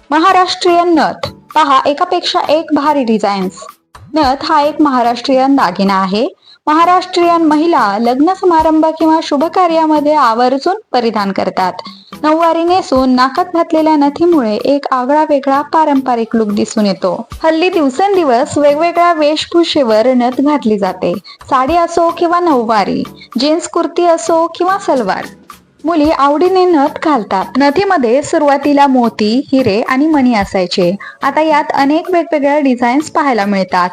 महाराष्ट्रीयन नथ पहा, एकापेक्षा एक भारी डिझाईन्स. नथ हा एक महाराष्ट्रीयन दागिना आहे. महाराष्ट्रीयन महिला लग्न समारंभ किंवा शुभ कार्यामध्ये आवर्जून परिधान करतात. नऊवारी नेसून नाकात घातलेल्या नथीमुळे एक आगळा वेगळा पारंपरिक लुक दिसून येतो. हल्ली दिवसेंदिवस वेगवेगळ्या वेशभूषेवर नथ घातली जाते. साडी असो किंवा नऊवारी, जीन्स कुर्ती असो किंवा सलवार, मुली आवडीने नथ घालतात. नथीमध्ये सुरुवातीला मोती, हिरे आणि मणी असायचे. आता यात अनेक वेगवेगळ्या डिझाईन्स पाहायला मिळतात.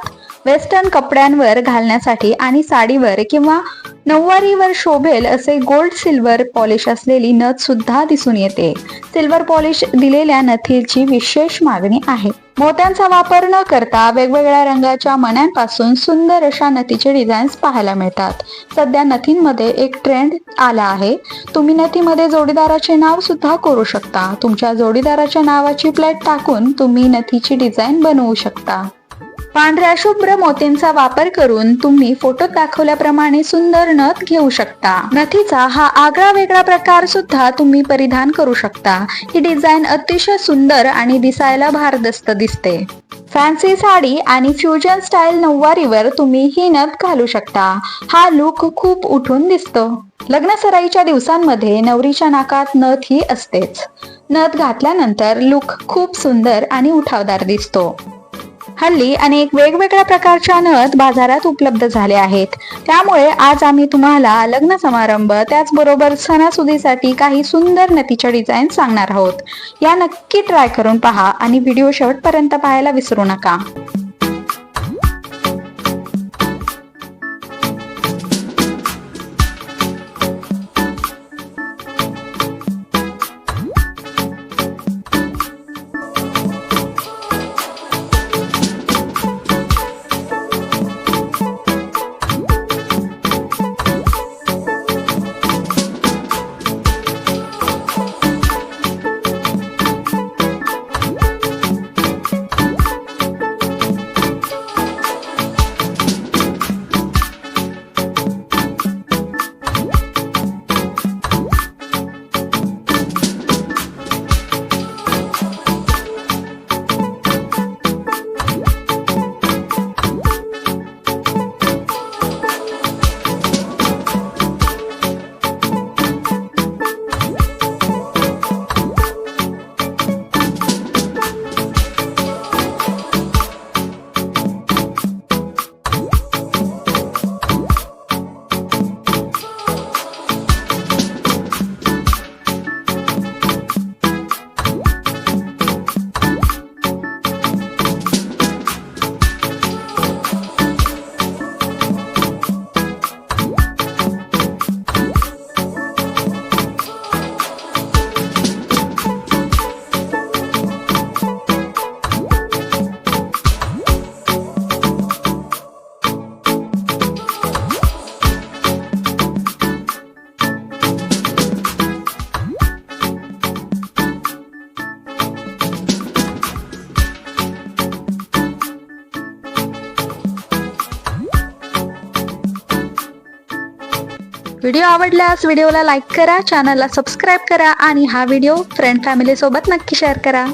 वेस्टर्न कपड्यांवर घालण्यासाठी आणि साडीवर किंवा नऊवारीवर शोभेल असे गोल्ड सिल्वर पॉलिश असलेली नथ सुद्धा दिसून येते. सिल्वर पॉलिश दिलेल्या नथीची विशेष मागणी आहे. मोत्यांचा वापर न करता वेगवेगळ्या रंगाच्या मण्यांपासून सुंदर अशा नथीचे डिझाईन्स पाहायला मिळतात. सध्या नथींमध्ये एक ट्रेंड आला आहे. तुम्ही नथीमध्ये जोडीदाराचे नाव सुद्धा कोरू शकता. तुमच्या जोडीदाराच्या नावाची प्लेट टाकून तुम्ही नथीची डिझाईन बनवू शकता. पांढऱ्या शुभ्र मोत्यांचा वापर करून तुम्ही फोटोत दाखवल्याप्रमाणे सुंदर नथ घेऊ शकता. नथीचा हा आगळा वेगळा प्रकार सुद्धा तुम्ही परिधान करू शकता. ही डिझाईन अतिशय सुंदर आणि दिसायला भारदस्त दिसते. फॅन्सी साडी आणि फ्युजन स्टाईल नऊवारीवर तुम्ही ही नथ घालू शकता. हा लुक खूप उठून दिसतो. लग्न सराईच्या दिवसांमध्ये नवरीच्या नाकात नथ ही असतेच. नथ घातल्यानंतर लुक खूप सुंदर आणि उठावदार दिसतो. हल्ली अनेक वेगवेगळ्या प्रकारच्या नथ बाजारात उपलब्ध झाले आहेत. त्यामुळे आज आम्ही तुम्हाला लग्न समारंभ त्याचबरोबर सणासुदीसाठी काही सुंदर नथीच्या डिझाईन सांगणार आहोत. या नक्की ट्राय करून पहा आणि व्हिडिओ शेवटपर्यंत पाहायला विसरू नका. व्हिडिओ आवडल्यास व्हिडिओला लाईक करा, चॅनलला सबस्क्राईब करा आणि हा व्हिडिओ फ्रेंड फॅमिली सोबत नक्की शेअर करा.